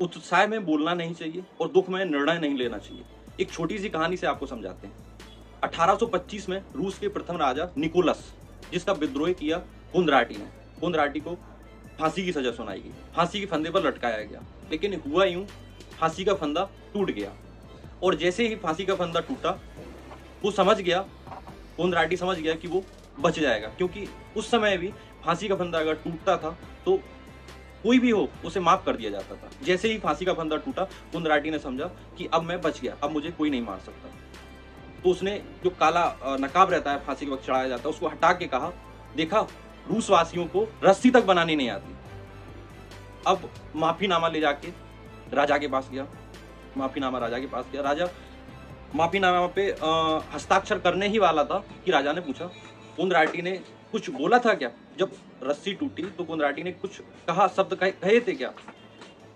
उत्साह में बोलना नहीं चाहिए और दुख में निर्णय नहीं लेना चाहिए। एक छोटी सी कहानी से आपको समझाते हैं। 1825 में रूस के प्रथम राजा निकोलस, जिसका विद्रोह किया कुंदराटी ने, कुंदराटी को फांसी की सजा सुनाई गई, फांसी के फंदे पर लटकाया गया। लेकिन हुआ यूं, फांसी का फंदा टूट गया और जैसे ही फांसी का फंदा टूटा, वो समझ गया, कुंदराटी समझ गया कि वो बच जाएगा, क्योंकि उस समय भी फांसी का फंदा अगर टूटता था तो कोई भी हो उसे माफ कर दिया जाता था। जैसे ही फांसी का फंदा टूटा, कुंदराटी ने समझा कि अब मैं बच गया, अब मुझे कोई नहीं मार सकता। तो उसने जो काला नकाब रहता है फांसी के वक्त चढ़ाया जाता है, उसको हटा के कहा, देखा रूसवासियों को रस्सी तक बनानी नहीं आती। अब माफीनामा ले जाके राजा के पास गया, माफीनामा राजा के पास गया। राजा माफीनामा पे हस्ताक्षर करने ही वाला था कि राजा ने पूछा, कुंदराटी ने कुछ बोला था क्या? जब रस्सी टूटी तो कुंदराटी ने कुछ कहा, शब्द कहे थे क्या?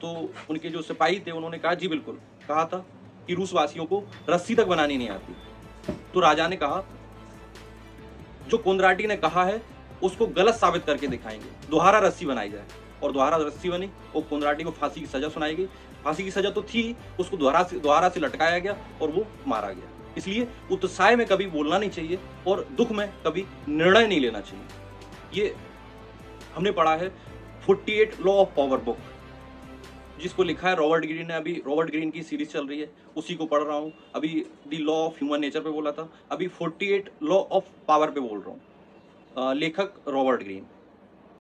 तो उनके जो सिपाही थे उन्होंने कहा, जी बिल्कुल, कहा था कि रूसवासियों को रस्सी तक बनानी नहीं आती। तो राजा ने कहा, जो कुंदराटी ने कहा है उसको गलत साबित करके दिखाएंगे, दोबारा रस्सी बनाई जाए। और दोबारा रस्सी बनी और कुंदराटी को फांसी की सजा सुनाई गई। फांसी की सजा तो थी, उसको दोबारा से लटकाया गया और वो मारा गया। इसलिए उत्साह में कभी बोलना नहीं चाहिए और दुख में कभी निर्णय नहीं लेना चाहिए। ये हमने पढ़ा है 48 लॉ ऑफ पावर बुक, जिसको लिखा है रॉबर्ट ग्रीन ने। अभी रॉबर्ट ग्रीन की सीरीज चल रही है, उसी को पढ़ रहा हूँ। अभी the law of human nature पे बोला था, अभी 48 लॉ ऑफ पावर पे बोल रहा हूँ। लेखक रॉबर्ट ग्रीन।